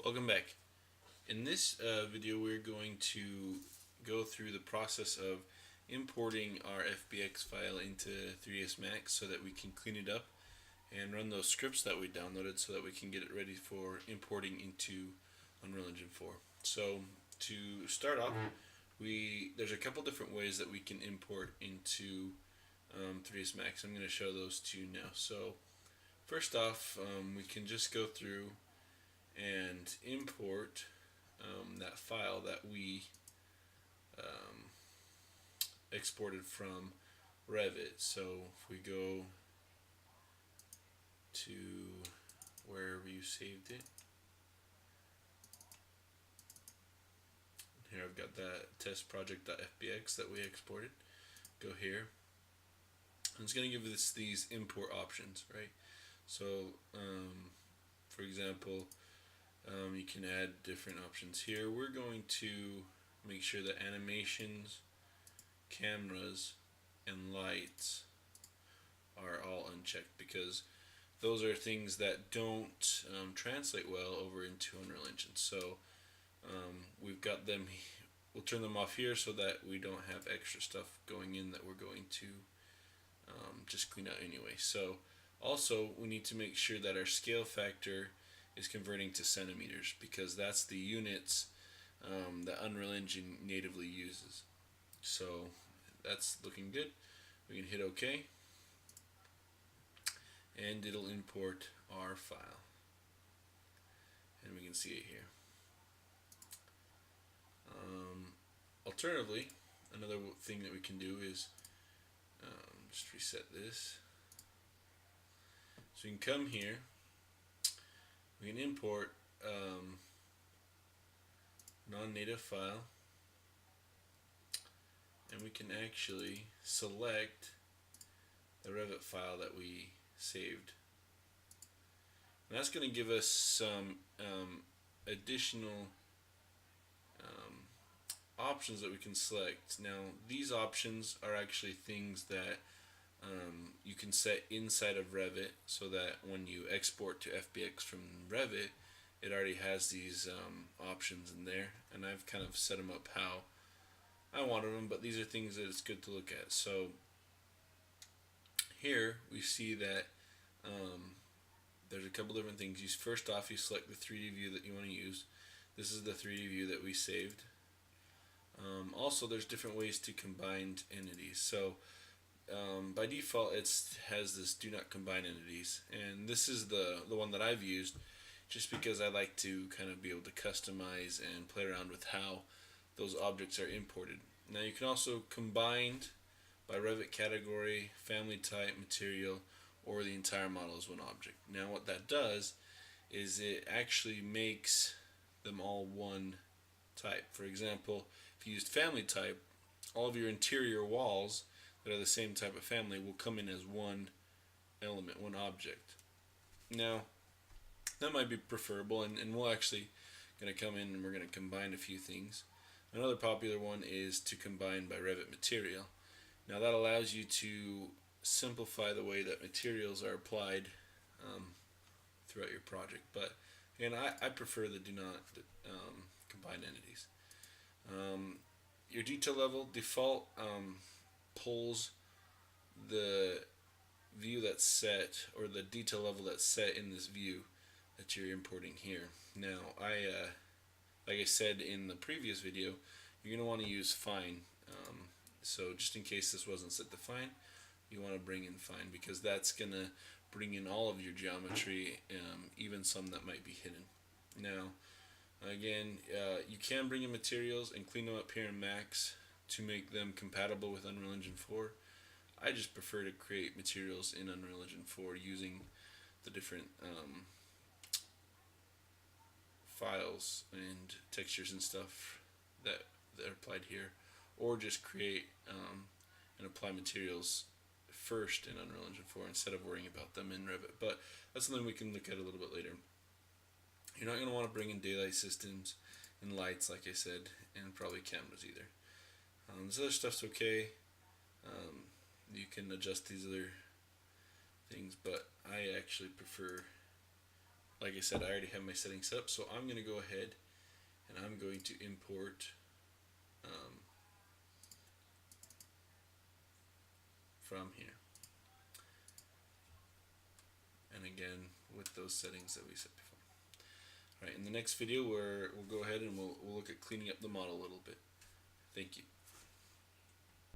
Welcome back. In this video we're going to go through the process of importing our FBX file into 3ds Max so that we can clean it up and run those scripts that we downloaded so that we can get it ready for importing into Unreal Engine 4. So to start off, there's a couple different ways that we can import into 3ds Max. I'm going to show those to you now. So first off, we can just go through and import that file that we um, exported from Revit. So if we go to wherever you saved it, here I've got that test project.fbx that we exported. Go here, and it's going to give us these import options, right? So for example, you can add different options here. We're going to make sure that animations, cameras, and lights are all unchecked because those are things that don't translate well over into Unreal Engine. So we've got them. We'll turn them off here so that we don't have extra stuff going in that we're going to just clean out anyway. So also we need to make sure that our scale factor is converting to centimeters because that's the units that Unreal Engine natively uses. So that's looking good. We can hit OK and it'll import our file, and we can see it here. Alternatively, another thing that we can do is just reset this. So you can come here, we can import non-native file, and we can actually select the Revit file that we saved. And that's going to give us some additional options that we can select. Now these options are actually things that you can set inside of Revit so that when you export to FBX from Revit, it already has these options in there, and I've kind of set them up how I wanted them, but these are things that it's good to look at. So here we see that there's a couple different things. First off, you select the 3D view that you want to use. This is the 3D view that we saved. Also, there's different ways to combine entities. So by default, it has this do not combine entities, and this is the one that I've used just because I like to kind of be able to customize and play around with how those objects are imported. Now you can also combine by Revit category, family type, material, or the entire model as one object. Now what that does is it actually makes them all one type. For example, if you used family type, all of your interior walls that are the same type of family will come in as one element, one object. Now that might be preferable, and we're actually going to come in and we're going to combine a few things. Another popular one is to combine by Revit material. Now that allows you to simplify the way that materials are applied throughout your project. But again, I prefer the do not combine entities. Your detail level default pulls the view that's set, or the detail level that's set in this view that you're importing here. Now like I said in the previous video, you're going to want to use fine. So just in case this wasn't set to fine, you want to bring in fine because that's going to bring in all of your geometry, even some that might be hidden. Now again, you can bring in materials and clean them up here in Max to make them compatible with Unreal Engine 4. I just prefer to create materials in Unreal Engine 4 using the different files and textures and stuff that are applied here, or just create and apply materials first in Unreal Engine 4 instead of worrying about them in Revit. But that's something we can look at a little bit later. You're not going to want to bring in daylight systems and lights, like I said, and probably cameras either. This other stuff's okay. You can adjust these other things, but I actually prefer like I said, I already have my settings set up, so I'm going to go ahead and I'm going to import from here. And again, with those settings that we set before. Alright, in the next video we'll go ahead and we'll look at cleaning up the model a little bit. Thank you.